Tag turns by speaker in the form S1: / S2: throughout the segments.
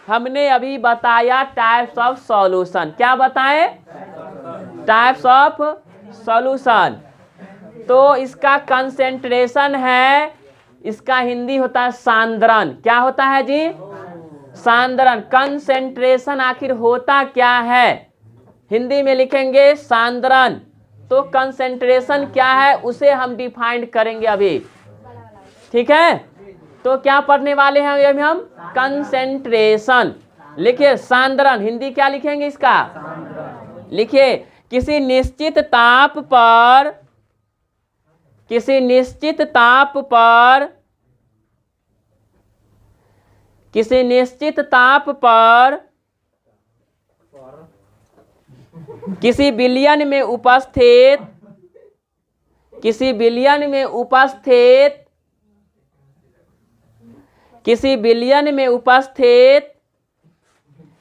S1: हमने अभी बताया टाइप्स ऑफ सॉल्यूशन। क्या बताएं? Types of solution. तो इसका कंसेंट्रेशन है, इसका हिंदी होता है सांद्रण। क्या होता है जी? सांद्रण। कंसेंट्रेशन आखिर होता क्या है? हिंदी में लिखेंगे सांद्रण। तो कंसेंट्रेशन क्या है उसे हम डिफाइन करेंगे अभी, ठीक है? तो क्या पढ़ने वाले हैं अभी हम? कंसेंट्रेशन। लिखिए सांद्रण, हिंदी क्या लिखेंगे इसका? लिखिए किसी निश्चित ताप पर, किसी निश्चित ताप पर, किसी निश्चित ताप पर किसी विलयन में उपस्थित, किसी विलयन में उपस्थित, किसी विलयन में उपस्थित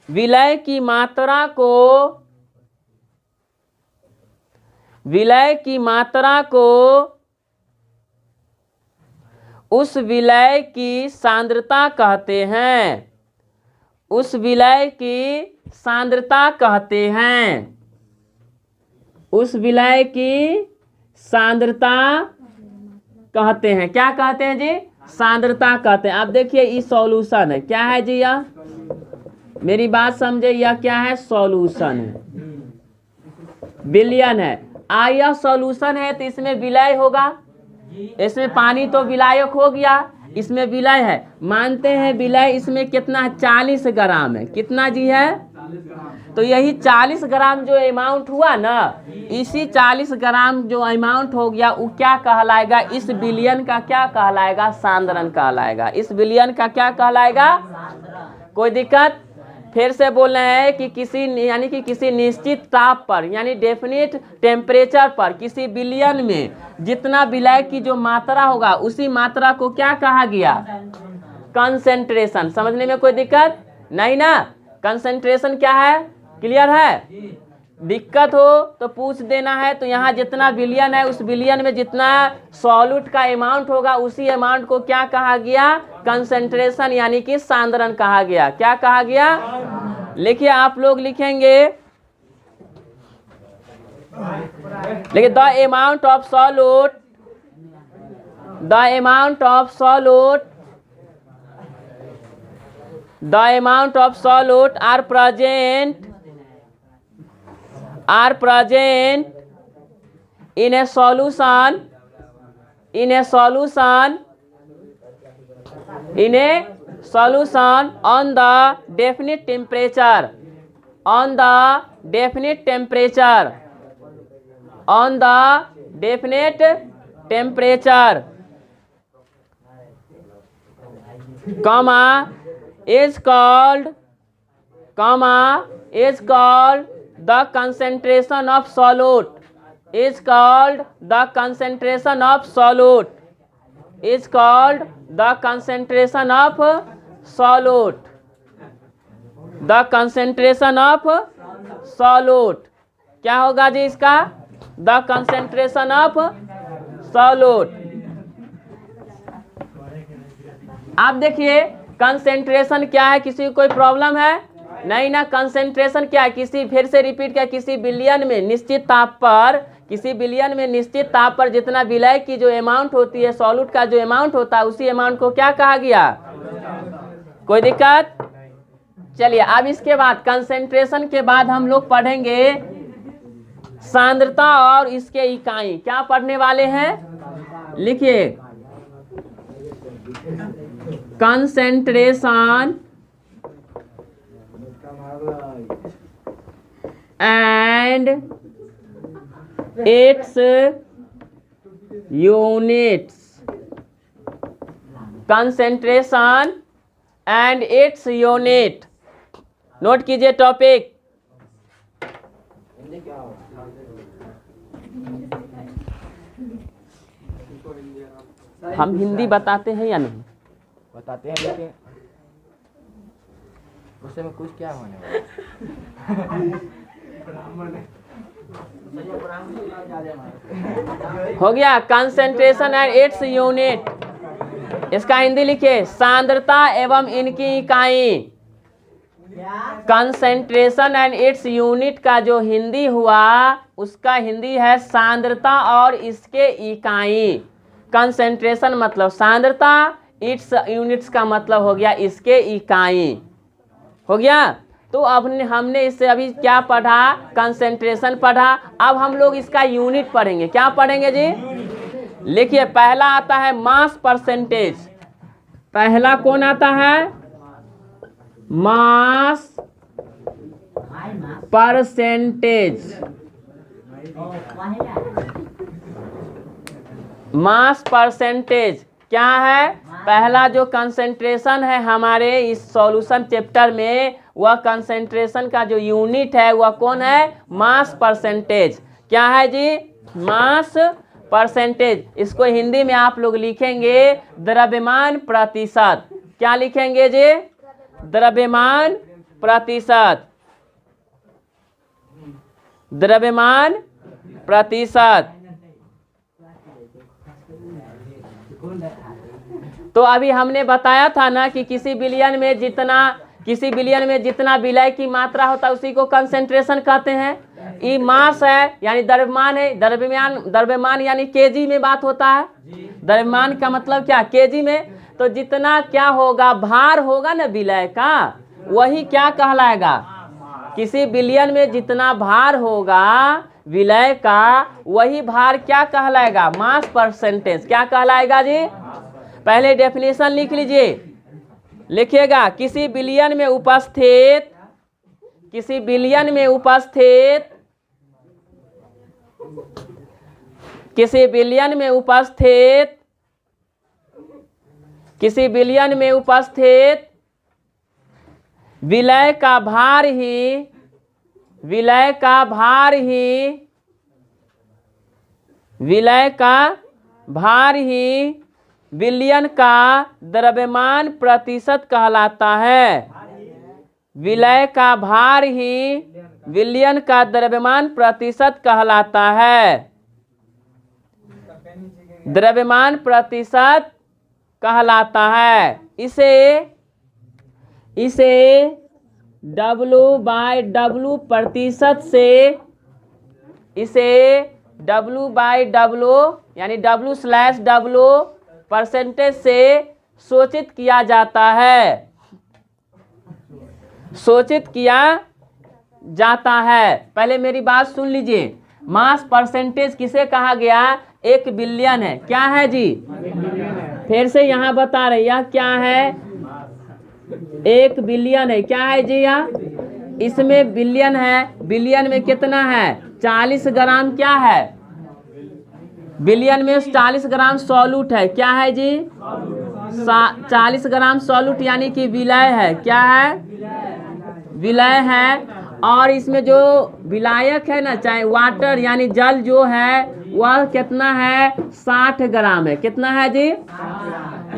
S1: विलय की मात्रा को, विलय की मात्रा को उस विलय की सांद्रता कहते हैं, उस विलय की सांद्रता कहते हैं, उस विलय की सांद्रता कहते हैं। क्या कहते हैं जी? सांद्रता कहते हैं। अब देखिए ये सॉल्यूशन है। क्या है जी? यह, मेरी बात समझे, यह क्या है? सॉल्यूशन है, विलयन है। यह सॉल्यूशन है तो इसमें विलय होगा, इसमें पानी तो विलायक हो गया, इसमें विलय है। मानते हैं विलय इसमें कितना? 40 ग्राम है। कितना जी है? तो यही 40 ग्राम जो अमाउंट हुआ ना, इसी 40 ग्राम जो अमाउंट हो गया वो क्या कहलाएगा? इस विलयन का क्या कहलाएगा? सांद्रण कहलाएगा। इस विलयन का क्या कहलाएगा? कोई दिक्कत? फिर से बोल रहे हैं कि किसी, यानी कि किसी निश्चित ताप पर, यानी डेफिनेट टेम्परेचर पर किसी विलयन में जितना विलय की जो मात्रा होगा उसी मात्रा को क्या कहा गया? कंसेंट्रेशन। समझने में कोई दिक्कत नहीं ना? कंसेंट्रेशन क्या है? क्लियर है? दिक्कत हो तो पूछ देना है। तो यहाँ जितना विलयन है उस विलयन में जितना सॉल्यूट का अमाउंट होगा उसी अमाउंट को क्या कहा गया? कंसेंट्रेशन यानी कि सांद्रण कहा गया। क्या कहा गया? लिखिए आप लोग लिखेंगे, लेकिन the amount of solute, the amount of solute, the amount of solute are present, are present in a solution, in a solution, in a solution on the definite temperature, on the definite temperature, on the definite temperature, comma is called, comma is called the concentration of solute, is called the concentration of solute, is called the concentration of solute, the concentration of solute। क्या होगा जी इसका? the concentration of solute। आप देखिए concentration क्या है? किसी को कोई प्रॉब्लम है? नहीं ना? कंसेंट्रेशन क्या है? किसी, फिर से रिपीट किया, किसी विलयन में निश्चित ताप पर, किसी विलयन में निश्चित ताप पर जितना विलय की जो अमाउंट होती है, सॉल्यूट का जो अमाउंट होता है, उसी अमाउंट को क्या कहा गया? कोई दिक्कत? चलिए अब इसके बाद कंसेंट्रेशन के बाद हम लोग पढ़ेंगे सांद्रता और इसके इकाई। क्या पढ़ने वाले हैं? लिखिए concentration and its units, concentration and its unit। Note कीजिए टॉपिक। हम हिंदी बताते हैं या नहीं?
S2: बताते हैं, लेकिन उससे में कुछ क्या होने
S1: हो गया। कंसेंट्रेशन एंड इट्स यूनिट, इसका हिंदी लिखिए सांद्रता एवं इनकी इकाई। कंसेंट्रेशन एंड इट्स यूनिट का जो हिंदी हुआ उसका हिंदी है सांद्रता और इसके इकाई। कंसेंट्रेशन मतलब सांद्रता, इट्स यूनिट्स का मतलब हो गया इसके इकाई। हो गया। तो अब हमने इससे अभी क्या पढ़ा, कंसेंट्रेशन पढ़ा। अब हम लोग इसका यूनिट पढ़ेंगे। क्या पढ़ेंगे जी? लिखिए, पहला आता है मास परसेंटेज। पहला कौन आता है? Mass percentage. मास परसेंटेज क्या है? पहला जो कंसेंट्रेशन है हमारे इस सॉल्यूशन चैप्टर में, वह कंसेंट्रेशन का जो यूनिट है वह कौन है? Mass percentage. क्या है जी? Mass percentage. इसको हिंदी में आप लोग लिखेंगे द्रव्यमान प्रतिशत। क्या लिखेंगे जी? द्रव्यमान प्रतिशत। द्रव्यमान प्रतिशत। तो अभी हमने बताया था ना कि किसी बिलियन में जितना विलय की मात्रा होता है उसी को कंसेंट्रेशन कहते हैं। ई मास है यानी द्रव्यमान है। द्रव्यमान यानी केजी में बात होता है। द्रव्यमान का मतलब क्या? केजी में। तो जितना क्या होगा, भार होगा ना विलय का, वही क्या कहलाएगा? किसी बिलियन में जितना भार होगा विलय का, वही भार क्या कहलाएगा? Mass percentage. क्या कहलाएगा जी? पहले डेफिनेशन लिख लीजिए। लिखिएगा, किसी बिलियन में उपस्थित किसी बिलियन में उपस्थित विलय का भार ही विलयन का द्रव्यमान प्रतिशत कहलाता है। विलय का भार ही विलयन का द्रव्यमान प्रतिशत कहलाता है। द्रव्यमान प्रतिशत कहलाता है। इसे W/W प्रतिशत से, इसे W/W यानी W/W परसेंटेज से सूचित किया जाता है। पहले मेरी बात सुन लीजिए। मास परसेंटेज किसे कहा गया? एक बिलियन है। क्या है जी? फिर से यहाँ बता रहे, यह क्या है? एक बिलियन है। क्या है जी? यह इसमें बिलियन है। बिलियन में कितना है? 40 ग्राम। क्या है? बिलियन में 40 ग्राम सॉल्यूट है। क्या है जी? 40 ग्राम सॉल्यूट यानी कि विलय है। क्या है? विलय है। और इसमें जो विलायक है ना, चाहे वाटर यानी जल जो है, वह कितना है? 60 ग्राम है। कितना है जी?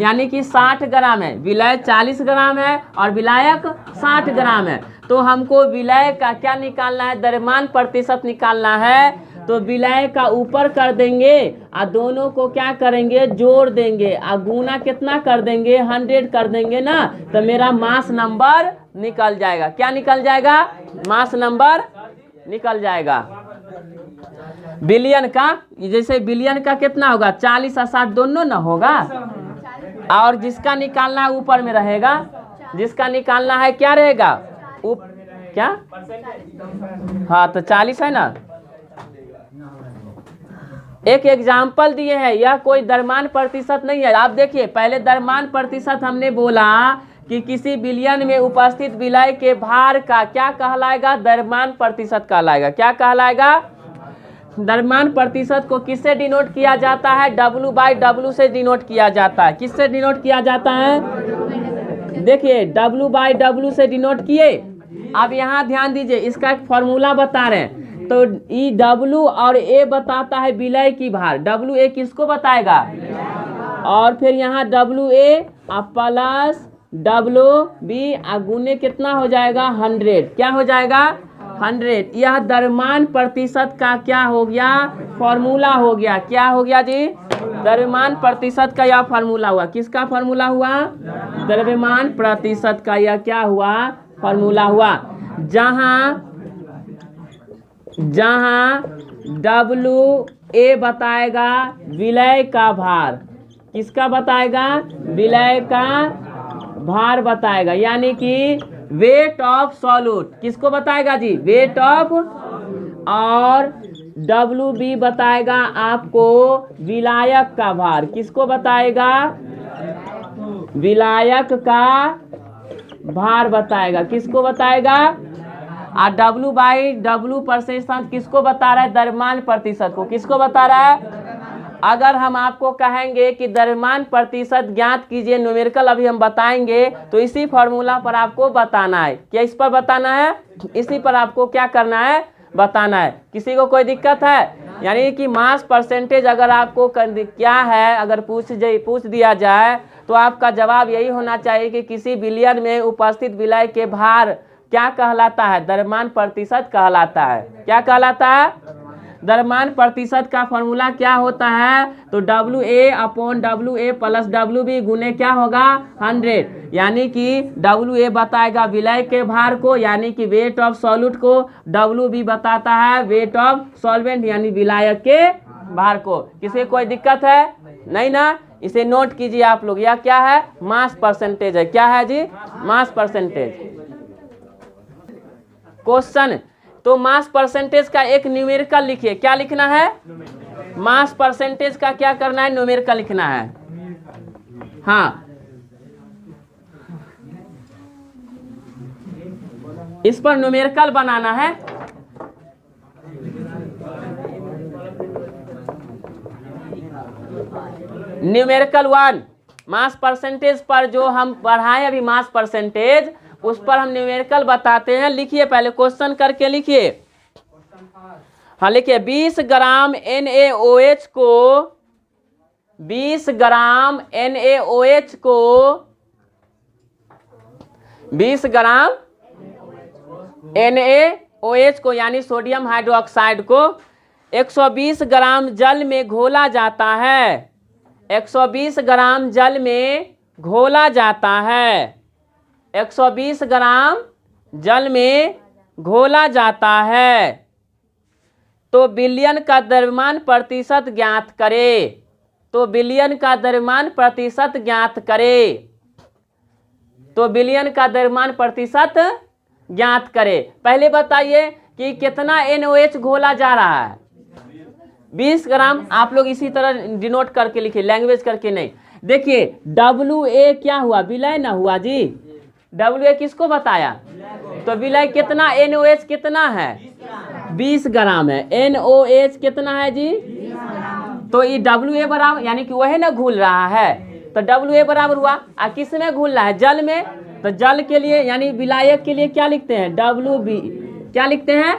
S1: यानी कि 60 ग्राम है। विलय 40 ग्राम है और विलायक 60 ग्राम है। तो हमको विलय का क्या निकालना है? द्रव्यमान प्रतिशत निकालना है। तो विलय का ऊपर कर देंगे और दोनों को क्या करेंगे? जोड़ देंगे और गुना कितना कर देंगे? 100 कर देंगे ना, तो मेरा मास नंबर निकल जाएगा। क्या निकल जाएगा? मास नंबर निकल जाएगा। बिलियन का, जैसे बिलियन का कितना होगा? 40 और 60 दोनों ना होगा। और जिसका निकालना है ऊपर में रहेगा। जिसका निकालना है क्या रहेगा? क्या? हाँ, तो 40 है ना। एक एग्जाम्पल दिए हैं, यह कोई द्रव्यमान प्रतिशत नहीं है। आप देखिए, पहले द्रव्यमान प्रतिशत हमने बोला कि किसी बिलियन में उपस्थित विलय के भार का क्या कहलाएगा? द्रव्यमान प्रतिशत कहलाएगा। क्या कहलाएगा? द्रव्यमान प्रतिशत को किससे डिनोट किया जाता है? W/W से डिनोट किया जाता है। किससे डिनोट किया जाता है? देखिए, W/W से डिनोट किए। अब यहाँ ध्यान दीजिए, इसका एक फॉर्मूला बता रहे हैं। तो ई W और A बताता है विलय की भार। WA किसको बताएगा? और फिर यहाँ WA प्लस WB गुने कितना हो जाएगा? 100। क्या हो जाएगा? 100। यह द्रव्यमान प्रतिशत का क्या हो गया? फॉर्मूला हो गया। क्या हो गया जी? द्रव्यमान प्रतिशत का यह फार्मूला हुआ। किसका फार्मूला हुआ? द्रव्यमान प्रतिशत का यह क्या हुआ? फार्मूला हुआ। जहां WA बताएगा विलय का भार। किसका बताएगा? विलय का भार बताएगा, यानी कि वेट ऑफ सॉल्यूट। किसको बताएगा जी? Weight of. और WB बताएगा आपको विलायक का भार। किसको बताएगा? विलायक का भार बताएगा। किसको बताएगा? और W/W प्रतिशत किसको बता रहा है? द्रव्यमान प्रतिशत को। किसको बता रहा है? अगर हम आपको कहेंगे कि द्रव्यमान प्रतिशत ज्ञात कीजिए, न्यूमेरिकल अभी हम बताएंगे, तो इसी फॉर्मूला पर आपको बताना है। क्या इस पर बताना है? इसी पर आपको क्या करना है? बताना है। किसी को कोई दिक्कत है? यानी कि मास परसेंटेज अगर आपको क्या है, अगर पूछ दिया जाए तो आपका जवाब यही होना चाहिए कि किसी बिलियन में उपस्थित विलय के भार क्या कहलाता है? द्रव्यमान प्रतिशत कहलाता है। क्या कहलाता है? द्रव्यमान प्रतिशत का फॉर्मूला क्या होता है? तो WA/WA प्लस WB गुने क्या होगा? 100। यानी कि WA बताएगा विलय के भार को, यानी कि वेट ऑफ सॉल्यूट को। WB बताता है वेट ऑफ सॉल्वेंट, यानी विलायक के भार को। किसी कोई दिक्कत है? नहीं ना? इसे नोट कीजिए आप लोग। यह क्या है? मास परसेंटेज है। क्या है जी? Mass percentage. क्वेश्चन, तो मास परसेंटेज का एक न्यूमेरिकल लिखिए। क्या लिखना है? मास परसेंटेज का क्या करना है? न्यूमेरिकल लिखना है। हाँ, इस पर न्यूमेरिकल बनाना है। न्यूमेरिकल 1 मास परसेंटेज पर जो हम पढ़ाए अभी मास परसेंटेज, उस पर हम न्यूमेरिकल बताते हैं। लिखिए, पहले क्वेश्चन करके लिखिए। हाँ लिखिए, 20 ग्राम NaOH को 20 ग्राम NaOH को 20 ग्राम NaOH को यानी सोडियम हाइड्रोक्साइड को 120 ग्राम जल में घोला जाता है। 120 ग्राम जल में घोला जाता है। 120 ग्राम जल में घोला जाता है। तो बिलियन का द्रव्यमान प्रतिशत ज्ञात करे। तो बिलियन का द्रव्यमान प्रतिशत ज्ञात करे। तो बिलियन का द्रव्यमान प्रतिशत ज्ञात करे। पहले बताइए कि कितना NaOH घोला जा रहा है? 20 ग्राम। आप लोग इसी तरह डिनोट करके लिखिए, लैंग्वेज करके नहीं। देखिए, WA क्या हुआ? विलय ना हुआ जी। WA किसको बताया? तो विलय कितना? NaOH कितना है? 20 ग्राम है। NaOH कितना है जी? तो ये WA बराबर, यानी कि वही ना घुल रहा है, तो WA बराबर हुआ। और किस में घुल रहा है? जल में। तो जल के लिए यानी विलायक के लिए क्या लिखते हैं? WB। क्या लिखते हैं?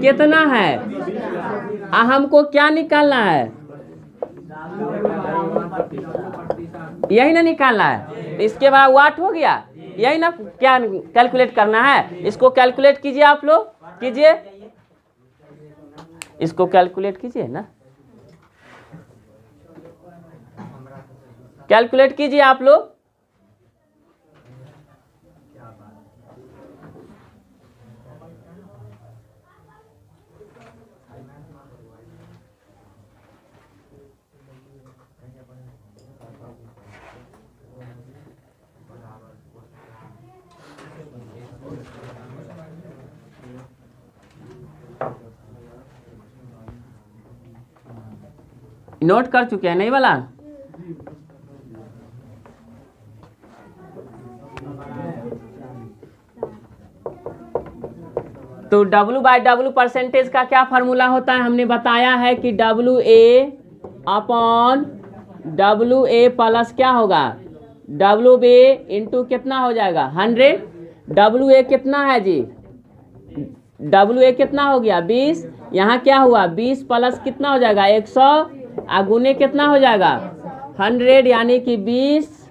S1: कितना है? हमको क्या निकालना है? यही ना निकालना है। इसके बाद वाट हो गया, यही ना क्या कैलकुलेट करना है? इसको कैलकुलेट कीजिए आप लोग, कीजिए, इसको कैलकुलेट कीजिए ना, कैलकुलेट कीजिए आप लोग। नोट कर चुके हैं नहीं वाला? तो W/W परसेंटेज का क्या फार्मूला होता है? हमने बताया है कि WA/WA प्लस क्या होगा? WB इंटू कितना हो जाएगा? 100। WA कितना है जी? WA कितना हो गया? 20। यहाँ क्या हुआ? 20 प्लस कितना हो जाएगा? 100। गुने कितना हो जाएगा? 100, यानी कि 20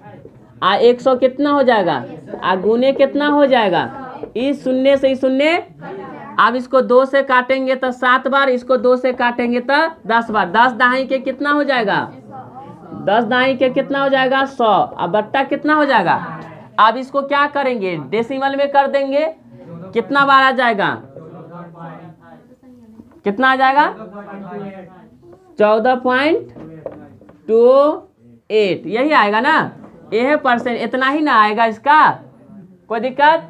S1: और 100 कितना हो जाएगा? गुने कितना हो जाएगा? इस शून्य से इस शून्य। अब इसको 2 से काटेंगे तो 7 बार, इसको 2 से काटेंगे तो 10 बार। 10 दहाई के कितना हो जाएगा? 10 दाई के कितना हो जाएगा 100, अब बट्टा कितना हो जाएगा। अब इसको क्या करेंगे, डेसिमल में कर देंगे, कितना बार आ जाएगा, कितना आ जाएगा 14.28, यही आएगा ना, यह परसेंट, इतना ही ना आएगा, इसका कोई दिक्कत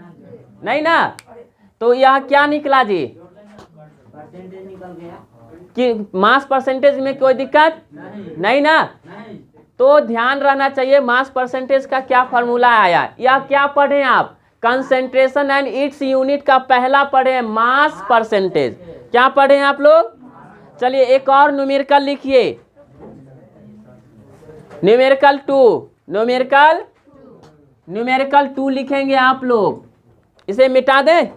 S1: नहीं ना। तो यह क्या निकला जी कि मास परसेंटेज में कोई दिक्कत नहीं ना। तो ध्यान रहना चाहिए मास परसेंटेज का क्या फॉर्मूला आया, या क्या पढ़े आप, कंसेंट्रेशन एंड इट्स यूनिट का पहला पढ़े मास परसेंटेज, क्या पढ़े हैं आप लोग। चलिए एक और न्यूमेरिकल लिखिए, न्यूमेरिकल 2 लिखेंगे आप लोग, इसे मिटा दें,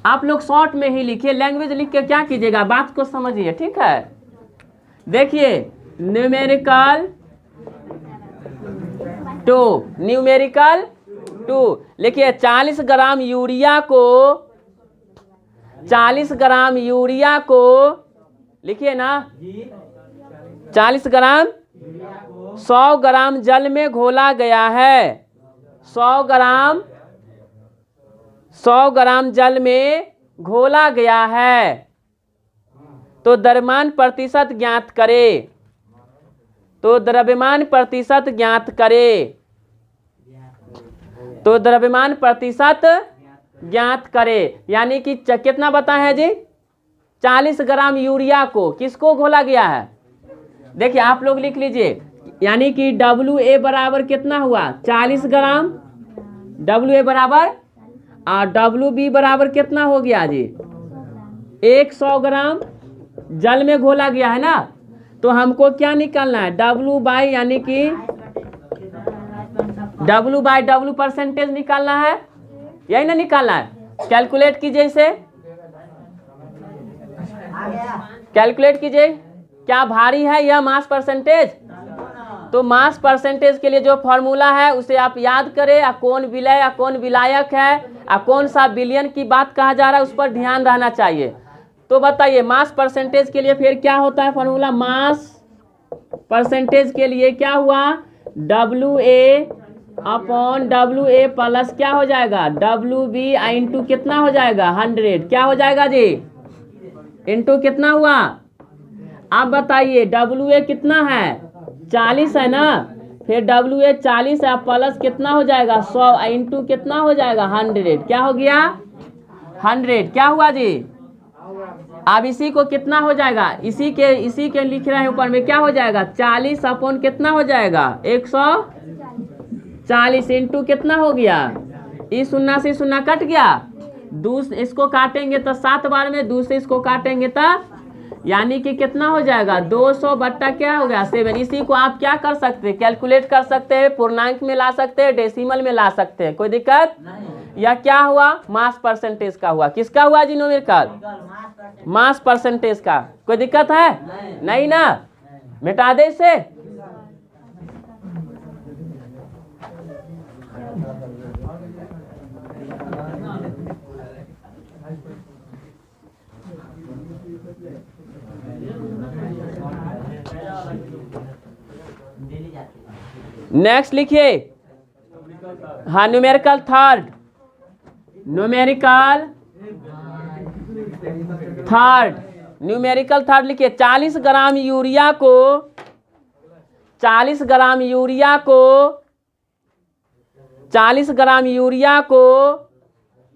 S1: आप लोग शॉर्ट में ही लिखिए, लैंग्वेज लिख के क्या कीजिएगा, बात को समझिए, ठीक है। देखिए न्यूमेरिकल 2 लिखिए, 40 ग्राम यूरिया को लिखिए ना, 40 ग्राम 100 ग्राम जल में घोला गया है, 100 ग्राम जल में घोला गया है, तो द्रव्यमान प्रतिशत ज्ञात करें, तो द्रव्यमान प्रतिशत ज्ञात करें, यानी कि कितना बताए हैं जी, 40 ग्राम यूरिया को किसको घोला गया है। देखिए आप लोग लिख लीजिए, यानी कि WA बराबर कितना हुआ 40 ग्राम, WA बराबर, और WB बराबर कितना हो गया जी 100 ग्राम जल में घोला गया है ना। तो हमको क्या निकालना है, W बाई, यानी कि W परसेंटेज निकालना है, यही ना निकालना है। कैलकुलेट कीजिए इसे, कैलकुलेट कीजिए, क्या भारी है यह मास परसेंटेज। तो मास परसेंटेज के लिए जो फॉर्मूला है उसे आप याद करें, या कौन विलय या कौन विलायक है, या कौन सा बिलियन की बात कहा जा रहा है, उस पर ध्यान रहना चाहिए। तो बताइए मास परसेंटेज के लिए फिर क्या होता है फॉर्मूला, मास परसेंटेज के लिए क्या हुआ, WA अपॉन WA प्लस क्या हो जाएगा WB इंटू कितना हो जाएगा 100, क्या हो जाएगा जी, इंटू कितना हुआ। आप बताइए WA कितना है 40 है ना, फिर WA 40 है, प्लस कितना हो जाएगा 100 इंटू कितना हो जाएगा 100, क्या हो गया 100, क्या हुआ जी। अब इसी को कितना हो जाएगा, इसी के लिख रहे हैं ऊपर में, क्या हो जाएगा 40 अपॉन कितना हो जाएगा 140 इंटू कितना हो गया, इस 0 से 0 कट गया, इसको काटेंगे तो 7 बार में, दूसरे इसको काटेंगे तो, यानी कि कितना हो जाएगा 200 बट्टा क्या हो गया 7। इसी को आप क्या कर सकते हैं, कैलकुलेट कर सकते हैं, पूर्णांक में ला सकते हैं, डेसिमल में ला सकते हैं, कोई दिक्कत नहीं। या क्या हुआ मास परसेंटेज का हुआ, किसका हुआ जी न्यूमेरिकल, मास परसेंटेज का, कोई दिक्कत है नहीं ना, मिटा दे इसे। नेक्स्ट लिखिए, हाँ न्यूमेरिकल थर्ड, न्यूमेरिकल थर्ड लिखिए, 40 ग्राम यूरिया को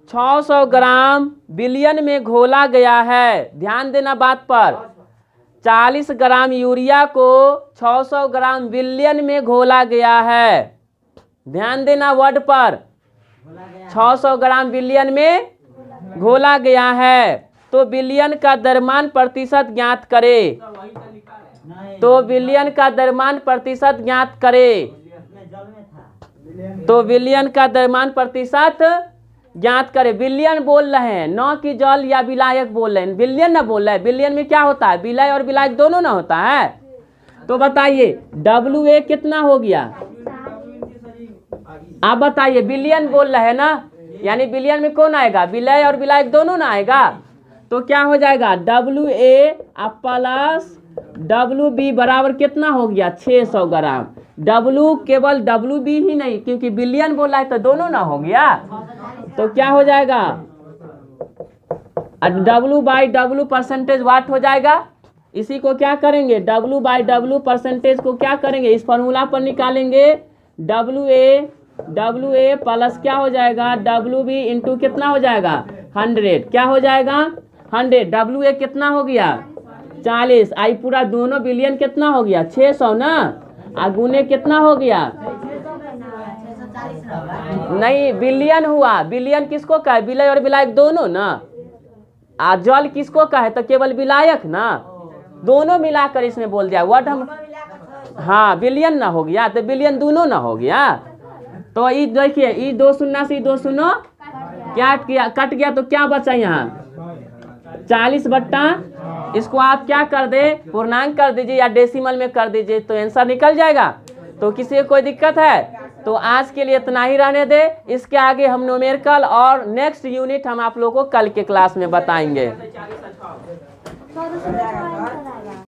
S1: 600 ग्राम बिलियन में घोला गया है। ध्यान देना बात पर, 40 ग्राम यूरिया को 600 ग्राम बिलियन में घोला गया है। ध्यान देना वर्ड पर, 600 ग्राम बिलियन में घोला गया है। तो बिलियन का द्रव्यमान प्रतिशत ज्ञात करें, तो बिलियन का द्रव्यमान प्रतिशत ज्ञात करें, तो बिलियन का द्रव्यमान प्रतिशत ज्ञात करें। बिलियन बोल रहे हैं, न कि जल या विलायक बोल रहे हैं, बिलियन ना बोल रहे हैं। बिलियन में क्या होता है, विलय और विलायक दोनों ना होता है। तो बताइए WA कितना हो गया, आप बताइए, बिलियन बोल रहे हैं ना, यानी बिलियन में कौन आएगा, विलय और विलायक दोनों ना आएगा। तो क्या हो जाएगा WA प्लस डब्लू बी बराबर कितना हो गया 600 ग्राम। डब्लू केवल डब्लू बी ही नहीं, क्योंकि बिलियन बोला है तो दोनों ना हो गया, तो क्या हो जाएगा डब्लू बाई डब्लू परसेंटेज वाट हो जाएगा। इसी को क्या करेंगे डब्लू बाई डब्लू परसेंटेज को क्या करेंगे इस फॉर्मूला पर निकालेंगे। डब्लू ए प्लस क्या हो जाएगा डब्लू बी इंटू कितना हो जाएगा 100, क्या हो जाएगा 100। डब्लू ए कितना हो गया 40, आई पूरा दोनों बिलियन कितना हो गया 600 ना, गुने कितना हो गया नहीं बिलियन हुआ। बिलियन किसको कहे विलय और विलायक दोनों ना, जल किसको कहे तो केवल विलायक ना, दोनों मिलाकर इसमें बोल दिया वर्ड हम। हाँ बिलियन ना हो गया तो बिलियन दोनों ना हो गया। तो ये देखिए ये 2 शून्य से 2 शून्य क्या किया कट गया, तो क्या बचा यहाँ 40 बट्टा इसको आप क्या कर दे पूर्णांक कर दीजिए या डेसिमल में कर दीजिए तो आंसर निकल जाएगा। तो किसी को कोई दिक्कत है तो आज के लिए इतना ही रहने दे। इसके आगे हम न्यूमेरिकल और नेक्स्ट यूनिट हम आप लोगों को कल के क्लास में बताएंगे।